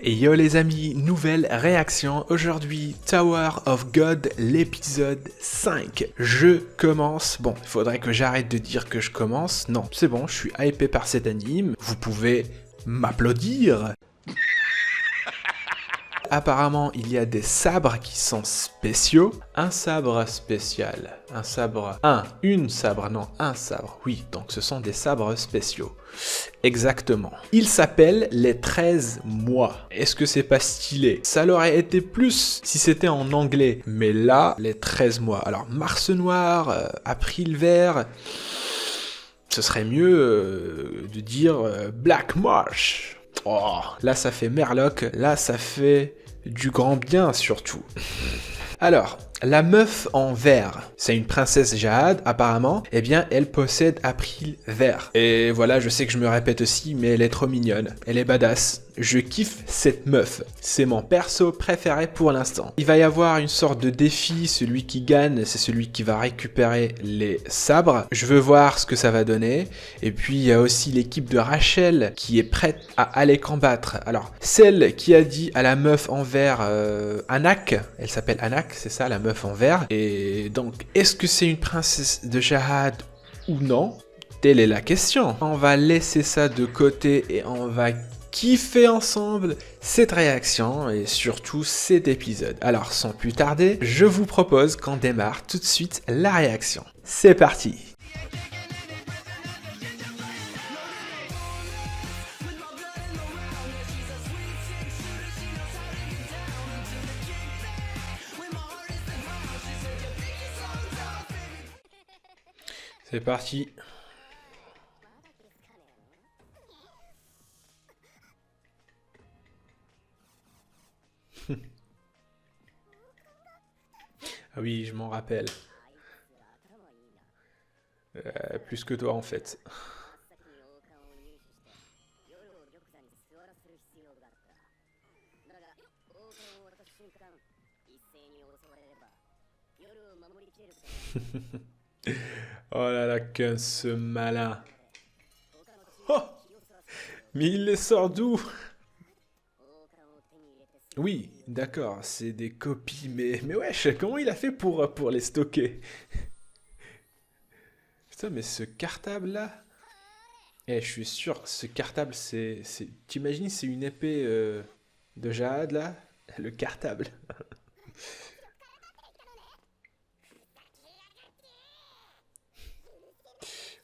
Et yo les amis, nouvelle réaction, aujourd'hui Tower of God, l'épisode 5. Je commence, bon, il faudrait que j'arrête de dire que je commence, non, c'est bon, je suis hypé par cet anime, vous pouvez m'applaudir. Apparemment, il y a des sabres qui sont spéciaux. Un sabre spécial. Un sabre... une sabre, non, un sabre. Oui, donc ce sont des sabres spéciaux. Exactement. Ils s'appellent les 13 mois. Est-ce que c'est pas stylé? Ça l'aurait été plus si c'était en anglais. Mais là, les 13 mois. Alors, Mars Noir, April Vert... Ce serait mieux de dire Black March. Oh, là ça fait Merlock, là ça fait du grand bien surtout. Alors, la meuf en vert, c'est une princesse Jade apparemment, eh bien elle possède April Vert. Et voilà, je sais que je me répète aussi, mais elle est trop mignonne, elle est badass. Je kiffe cette meuf, c'est mon perso préféré pour l'instant. Il va y avoir une sorte de défi, celui qui gagne, c'est celui qui va récupérer les sabres. Je veux voir ce que ça va donner. Et puis il y a aussi l'équipe de Rachel qui est prête à aller combattre. Alors, celle qui a dit à la meuf en vert, Anak, elle s'appelle Anak, c'est ça la meuf en vert. Et donc, est-ce que c'est une princesse de Jade ou non? Telle est la question. On va laisser ça de côté et on va kiffer ensemble cette réaction et surtout cet épisode. Alors sans plus tarder, je vous propose qu'on démarre tout de suite la réaction. C'est parti! C'est parti! Ah oui, je m'en rappelle. Plus que toi en fait. Oh là là, que ce malin. Oh, mais il les sort d'où? Oui, d'accord, c'est des copies, mais wesh, comment il a fait pour les stocker? Putain, mais ce cartable-là... Eh, je suis sûr, ce cartable, t'imagines, c'est une épée de Jade, là? Le cartable.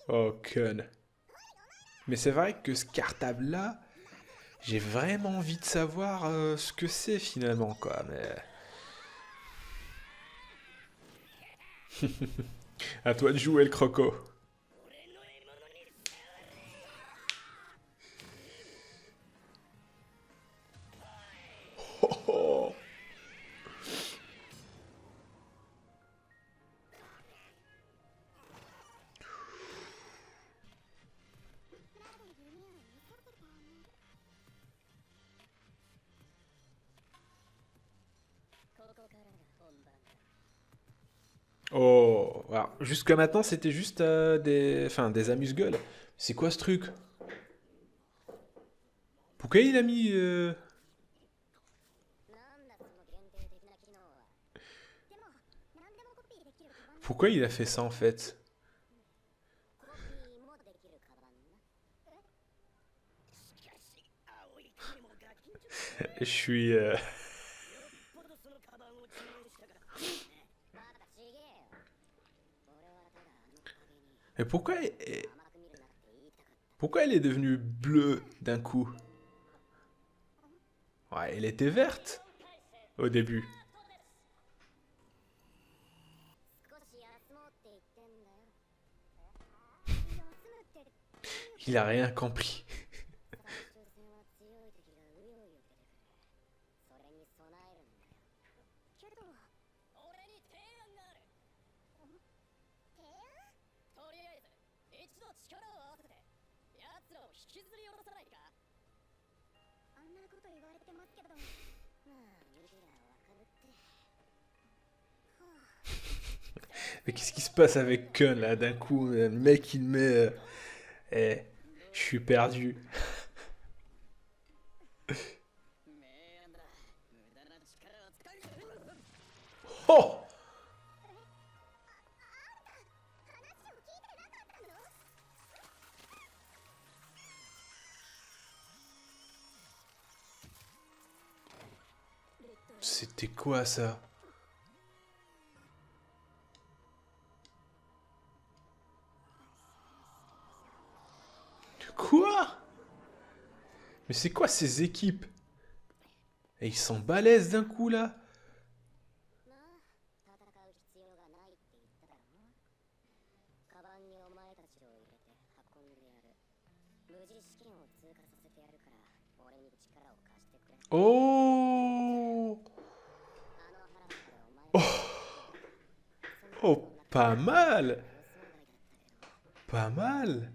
Oh, con. Mais c'est vrai que ce cartable-là, j'ai vraiment envie de savoir ce que c'est finalement, quoi, mais... À toi de jouer le croco. Oh, oh. Oh, alors, jusqu'à maintenant, c'était juste des amuse-gueules. C'est quoi ce truc? Pourquoi il a mis... Pourquoi il a fait ça en fait? Je suis... Mais pourquoi elle est devenue bleue d'un coup? Ouais, elle était verte au début. Il a rien compris. Mais qu'est-ce qui se passe avec Kun là d'un coup? Le mec il met... Eh, je suis perdu. Oh! C'était quoi ça? Quoi? Mais c'est quoi ces équipes? Et ils sont balèzes d'un coup là? Oh! Oh, pas mal! Pas mal!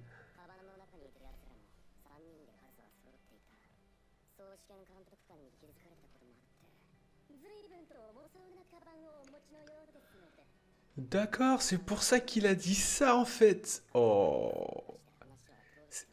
D'accord, c'est pour ça qu'il a dit ça en fait. Oh. C'est-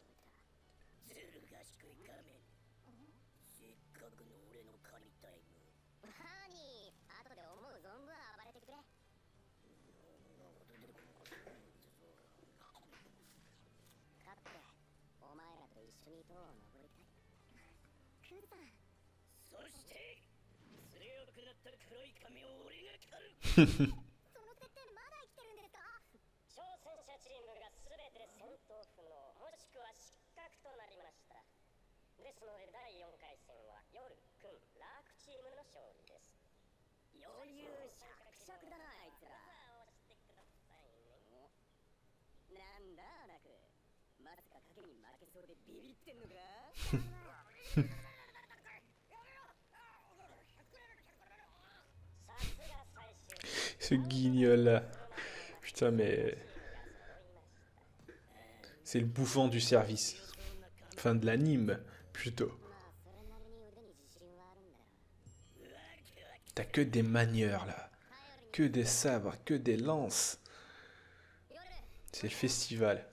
Ce guignol là. Putain, mais c'est le bouffon du service. Enfin, de l'anime, plutôt. T'as que des manieurs là. Que des sabres, que des lances. C'est le festival.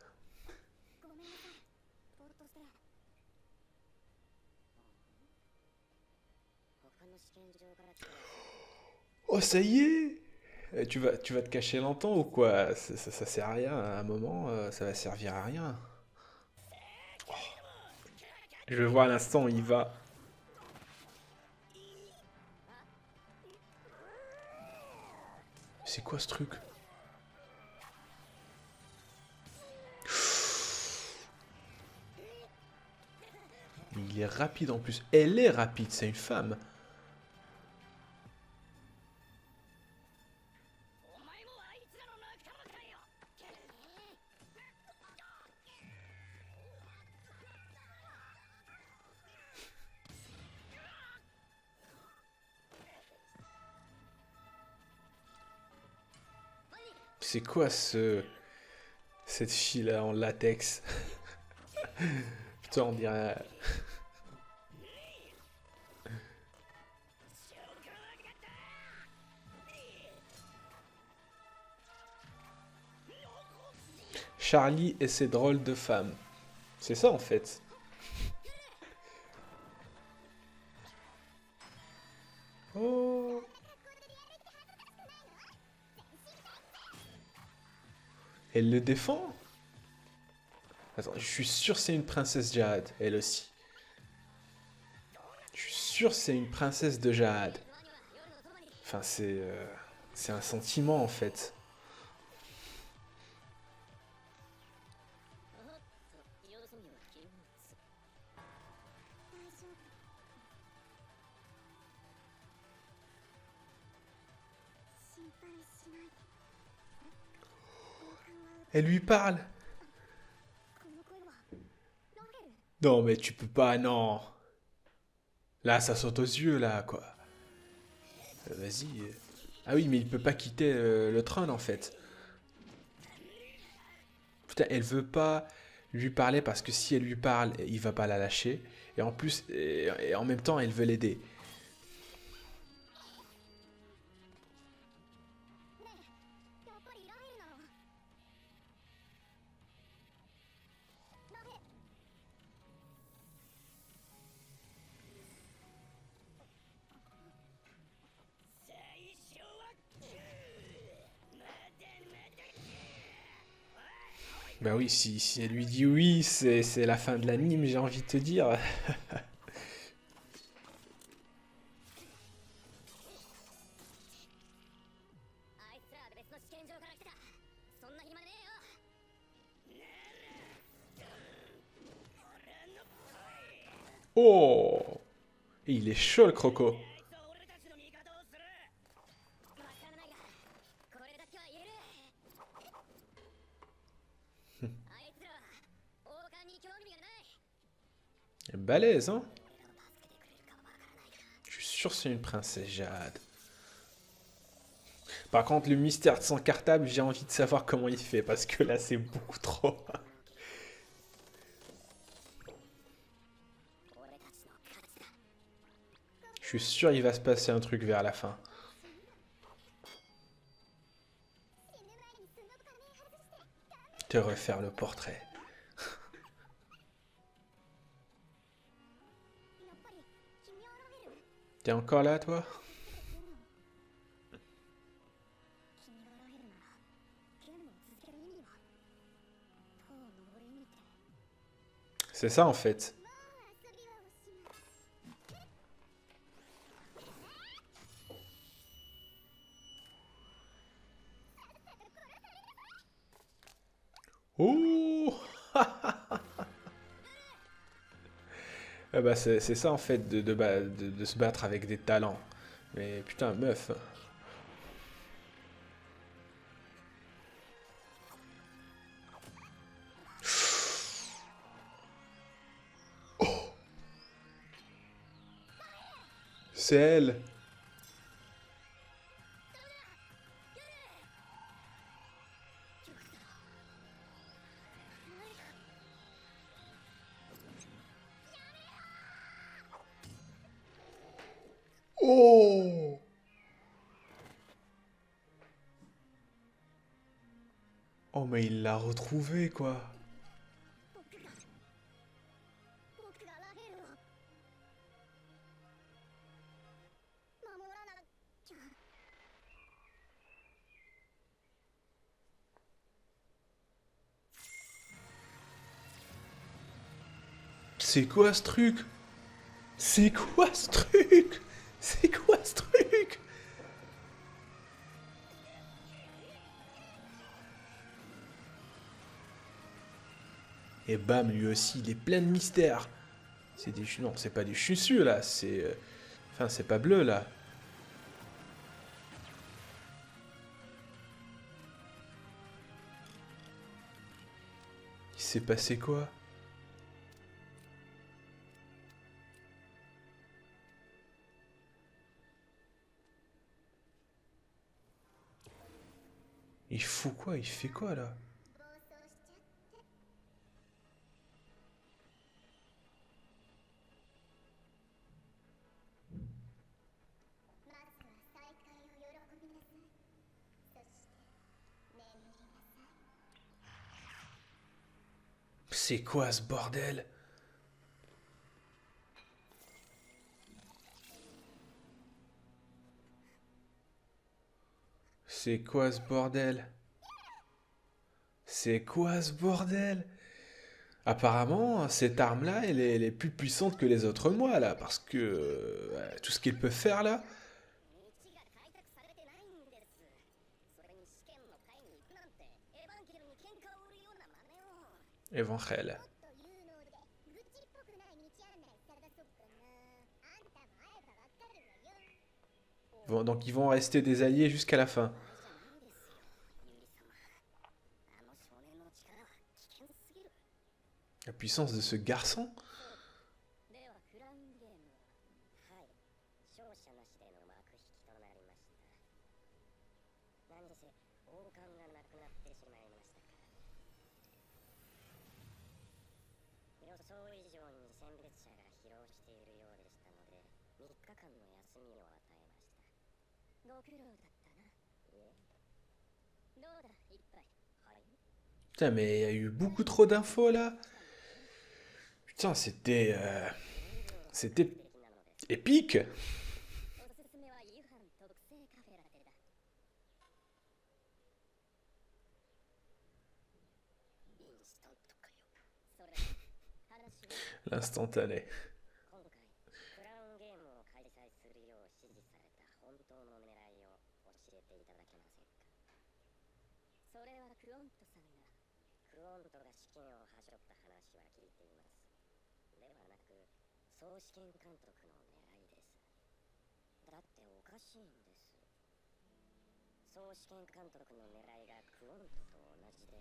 Oh, ça y est! Tu vas te cacher longtemps ou quoi? Ça sert à rien. À un moment, ça va servir à rien. Je vais voir l'instant où il va. C'est quoi ce truc? Il est rapide en plus. Elle est rapide, c'est une femme. C'est quoi cette fille là en latex? Putain, on dirait. Charlie et ses drôles de femmes. C'est ça en fait. Oh. Elle le défend? Attends, je suis sûr c'est une princesse Jade, elle aussi. Je suis sûr c'est une princesse de Jade. Enfin, c'est un sentiment en fait. Elle lui parle. Non, mais tu peux pas, non. Là, ça saute aux yeux, là, quoi. Vas-y. Ah oui, mais il peut pas quitter le trône, en fait. Putain, elle veut pas lui parler parce que si elle lui parle, il va pas la lâcher. Et en plus, et en même temps, elle veut l'aider. Bah oui, si elle lui dit oui, c'est la fin de l'anime, j'ai envie de te dire. あいつらは別の試験場から来た。そんな暇ねえよ。 Oh! Il est chaud le croco. わからないが、これだけは言える。あいつらは王冠に興味がない。 Balèze, hein? Je suis sûr que c'est une princesse Jade. Par contre, le mystère de son cartable, j'ai envie de savoir comment il fait, parce que là, c'est beaucoup trop. Je suis sûr qu'il va se passer un truc vers la fin. Te refaire le portrait. T'es encore là, toi? C'est ça, en fait. Oh! Ah bah c'est ça en fait de se battre avec des talents. Mais putain, meuf. C'est elle. Oh! Oh mais il l'a retrouvée quoi. 僕がラヘルを守らなきゃ。 C'est quoi ce truc? C'est quoi ce truc? C'est quoi ce truc? Et bam, lui aussi, il est plein de mystères. C'est des... Non, c'est pas du chussu, là. C'est... Enfin, c'est pas bleu, là. Il s'est passé quoi? Il fout quoi? Il fait quoi, là? 暴走しちゃって。まずは再会を喜びなさい。そして眠りなさい。 C'est quoi ce bordel? C'est quoi ce bordel? C'est quoi ce bordel? Apparemment, cette arme-là, elle est plus puissante que les autres mois, là, parce que tout ce qu'il peut faire, là, 道が開拓されてないんです。それに試験の会に行くなんてエヴァンゲルに喧嘩を売るような真似を。 Evanchel. もっと有能で愚痴っぽくない道案内されたそっかな。あんたも会えばわかるわよ。 Donc ils vont rester des alliés jusqu'à la fin. じゃないですよ、ユリ様。あの少年の力は危険すぎる。 La puissance de ce garçon? ではクラウンゲームは、はい、勝者なしでの幕引きとなりました。何せ王冠がなくなってしまいましたからね。予想以上に選別者が疲労しているようでしたので、3日間の休みを与えました。ご苦労だったな。いえ。どうだ、一杯。はい。 Putain, mais il y a eu beaucoup trop d'infos, là. Putain, c'était... C'était なので épique. おすすめは夕飯特製カフェラテだ。飲 L'instantané. 今回クラウンゲームを開催するよう指示された本当の狙いを教えていただけませんか。それはクオントさんがクオントが試験をはしょった話は聞いています。ではなく総試験監督の狙いです。だっておかしいんです。総試験監督の狙いがクオントと同じで、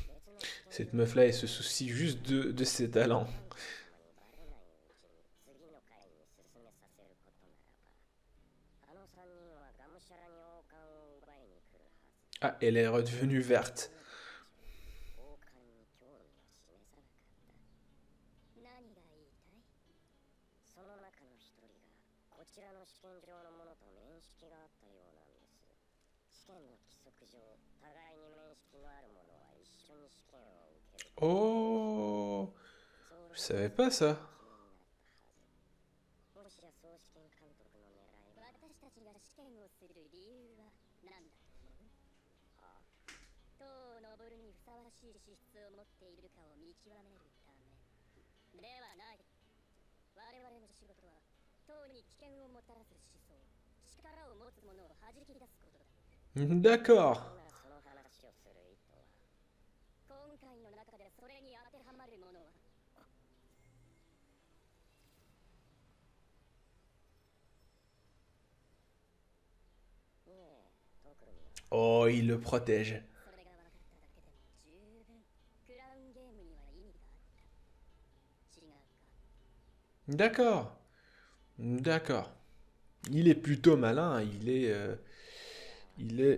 別の試 Cette 験 meuf-là, elle se soucie juste de ses talents. バレないうちに次の回に進めさせることならば、あの3人はがむしゃらに王冠を奪いに来るはず。 Ah, elle est redevenue verte. 王冠に興味を示さなかった。何が言いたい？その中の一人がこちらの試験場のものと面識があったようなんです。試験の規則上、互いに面識のある者は一緒に試験を受ける。 Oh, je savais pas ça. もしや総試験監督の狙いは、私たちが試験をする理由は何だと思う？はあ、塔を登るにふさわしい資質を持っているかを見極めるためではない。我々の仕事は塔に危険をもたらす思想、力を持つ者を弾き出すことだ。 D'accord. その話をする意図は、今回の中でそれに当てはまるものは、いえ、特には。 Oh, il le protège. それが分かっただけでも十分クラウンゲームには意味があった。違うか？ D'accord. D'accord. Il est plutôt malin. Il est.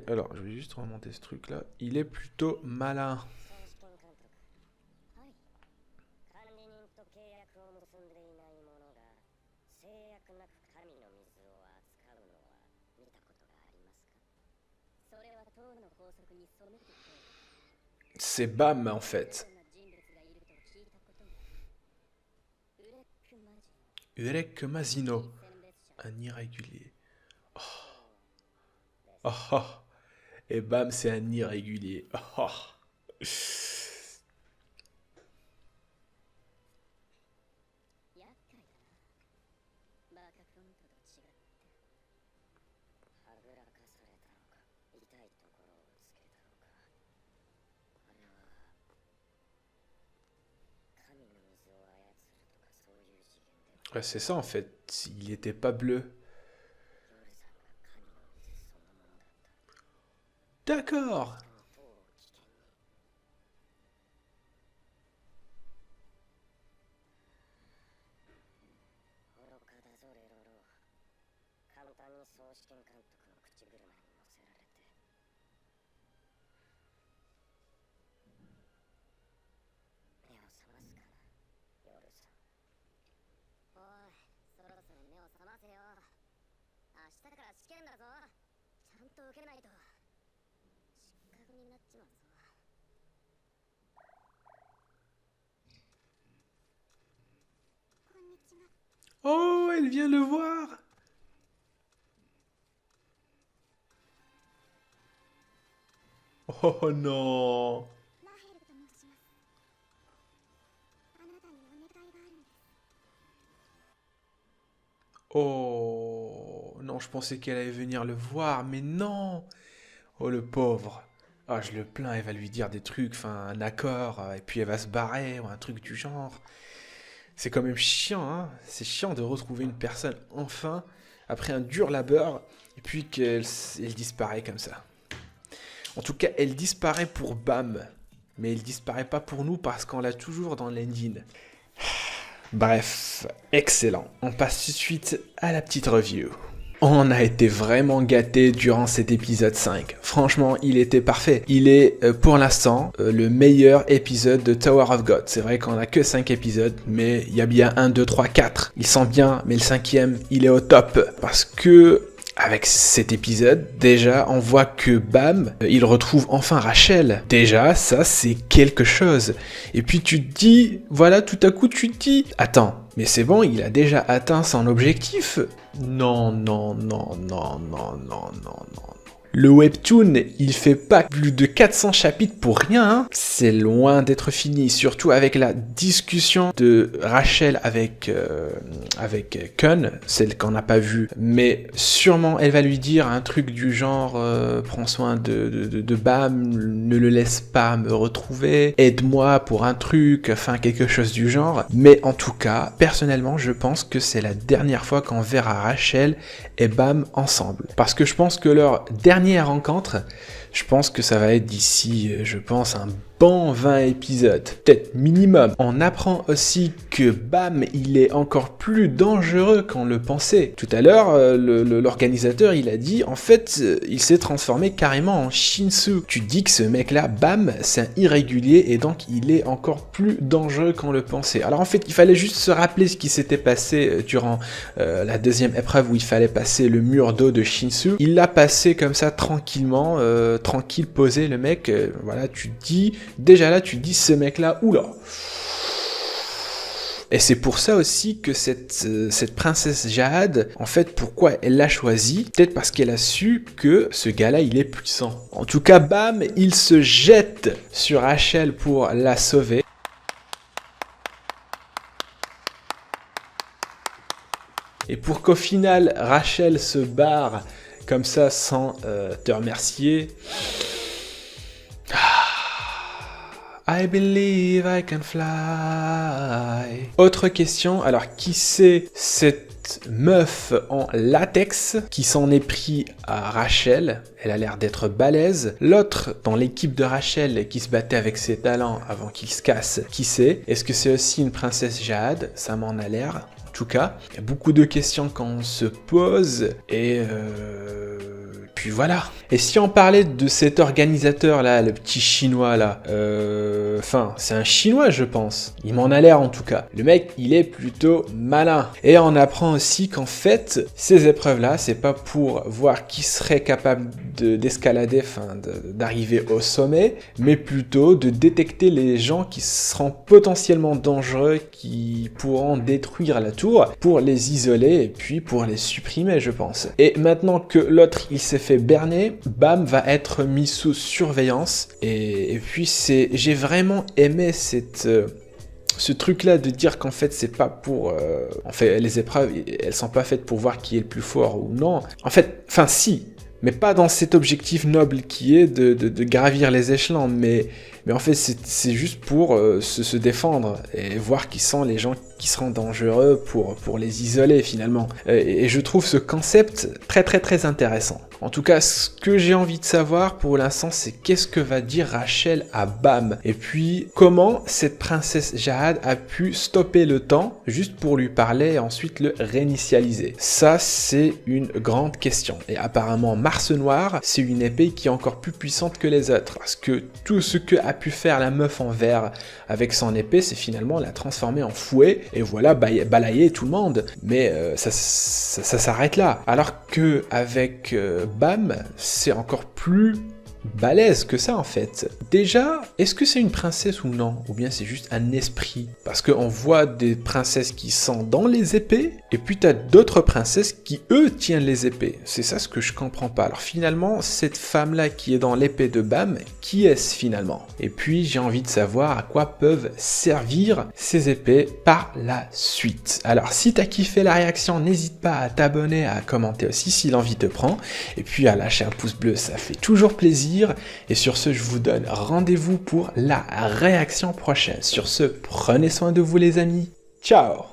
Alors, je vais juste remonter ce truc-là. Il est plutôt malin. 総試験監督。はい。管理人と契約を結んでいない者が制約なく神の水を扱うのは見たことがありますか？それは塔の法則に背くと。 C'est Bam, en fait. そんな人物がいると聞いたことがある。ウレックマジン。 Urek Mazino. 選別者。 Un irrégulier. Oh, oh. Et Bam, c'est un irrégulier. Oh. 厄介だな。バカクントと違って。はぐらかされたのか、痛いところをつけたのか。あれは神の水を操るとかそういう次元では。 Ouais, c'est ça, en fait. Il était pas bleu. ヨルさんが神の水そのものだった。 D'accord. 塔を危険に。愚かだぞレロロ。簡単に総試験監督の口車に乗せられて。目を覚ますかな、ヨルさん。おい、そろそろ目を覚ませよ。明日から試験だぞ。ちゃんと受けないと失格になっちまうぞ。こんにちは。 Oh, elle vient le voir. Oh non. ラヘルと申します。あなたにお願いがあるんです。 Oh non, je pensais qu'elle allait venir le voir, mais non. Oh le pauvre. Ah, je le plains, elle va lui dire des trucs, enfin un accord, et puis elle va se barrer, ou un truc du genre. C'est quand même chiant, hein. C'est chiant de retrouver une personne enfin, après un dur labeur, et puis qu'elle disparaît comme ça. En tout cas, elle disparaît pour Bam, mais elle disparaît pas pour nous parce qu'on l'a toujours dans l'engine. Bref, excellent. On passe tout de suite à la petite review. On a été vraiment gâtés durant cet épisode 5. Franchement, il était parfait. Il est, pour l'instant, le meilleur épisode de Tower of God. C'est vrai qu'on a que 5 épisodes, mais il y a bien 1, 2, 3, 4. Ils sont bien, mais le 5e, il est au top. Parce que, avec cet épisode, déjà, on voit que Bam, il retrouve enfin Rachel. Déjà, ça, c'est quelque chose. Et puis tu te dis, voilà, tout à coup, tu te dis, attends, mais c'est bon, il a déjà atteint son objectif. Non, non, non, non, non, non, non, non. Le webtoon, il fait pas plus de 400 chapitres pour rien, hein. C'est loin d'être fini, surtout avec la discussion de Rachel avec Kun, celle qu'on n'a pas vue, mais sûrement elle va lui dire un truc du genre prends soin de Bam, ne le laisse pas me retrouver, aide-moi pour un truc, enfin quelque chose du genre. Mais en tout cas, personnellement, je pense que c'est la dernière fois qu'on verra Rachel et Bam ensemble. Parce que je pense que leur dernière rencontre, je pense que ça va être d'ici, un bon 20 épisodes, peut-être minimum. On apprend aussi que Bam, il est encore plus dangereux qu'on le pensait. Tout à l'heure, l'organisateur, il a dit, en fait, il s'est transformé carrément en Shinsu. Tu dis que ce mec-là, Bam, c'est un irrégulier et donc il est encore plus dangereux qu'on le pensait. Alors en fait, il fallait juste se rappeler ce qui s'était passé durant la deuxième épreuve où il fallait passer le mur d'eau de Shinsu. Il l'a passé comme ça tranquillement, tranquille, posé, le mec, voilà, tu te dis... Déjà là, tu te dis, ce mec-là, oula. Et c'est pour ça aussi que cette princesse Jade, en fait, pourquoi elle l'a choisi? Peut-être parce qu'elle a su que ce gars-là, il est puissant. En tout cas, Bam, il se jette sur Rachel pour la sauver. Et pour qu'au final, Rachel se barre comme ça sans te remercier... I believe I can fly. Autre question, alors qui c'est cette meuf en latex qui s'en est pris à Rachel? Elle a l'air d'être balèze. L'autre dans l'équipe de Rachel qui se battait avec ses talents avant qu'il se casse, qui c'est? Est-ce que c'est aussi une princesse Jade? Ça m'en a l'air. En tout cas, il y a beaucoup de questions qu'on se pose et... Puis voilà. Et si on parlait de cet organisateur là, le petit chinois là, c'est un chinois je pense. Il m'en a l'air en tout cas. Le mec, il est plutôt malin. Et on apprend aussi qu'en fait, ces épreuves là, c'est pas pour voir qui serait capable d'escalader, d'arriver au sommet, mais plutôt de détecter les gens qui seront potentiellement dangereux, qui pourront détruire la tour, pour les isoler et puis pour les supprimer je pense. Et maintenant que l'autre il s'est fait berner, Bam va être mis sous surveillance et puis j'ai vraiment aimé ce truc là de dire qu'en fait c'est pas pour les épreuves elles sont pas faites pour voir qui est le plus fort ou non, si, mais pas dans cet objectif noble qui est de gravir les échelons, mais en fait c'est juste pour se défendre et voir qui sont les gens qui seront dangereux pour les isoler finalement. Et je trouve ce concept très très très intéressant. En tout cas, ce que j'ai envie de savoir pour l'instant, c'est qu'est-ce que va dire Rachel à Bam? Et puis, comment cette princesse Jade a pu stopper le temps juste pour lui parler et ensuite le réinitialiser? Ça, c'est une grande question. Et apparemment, Mars Noir, c'est une épée qui est encore plus puissante que les autres. Parce que tout ce que a pu faire la meuf en vert avec son épée, c'est finalement la transformer en fouet et voilà, balayer tout le monde. Mais ça s'arrête là. Alors que avec Bam, c'est encore plus balèze que ça en fait. Déjà, est-ce que c'est une princesse ou non? Ou bien c'est juste un esprit? Parce qu'on voit des princesses qui sont dans les épées, et puis t'as d'autres princesses qui eux tiennent les épées. C'est ça ce que je comprends pas. Alors finalement, cette femme-là qui est dans l'épée de Bam, qui est-ce finalement? Et puis j'ai envie de savoir à quoi peuvent servir ces épées par la suite. Alors si t'as kiffé la réaction, n'hésite pas à t'abonner, à commenter aussi si l'envie te prend, et puis à lâcher un pouce bleu, ça fait toujours plaisir. Et sur ce, je vous donne rendez-vous pour la réaction prochaine. Sur ce, prenez soin de vous les amis. Ciao!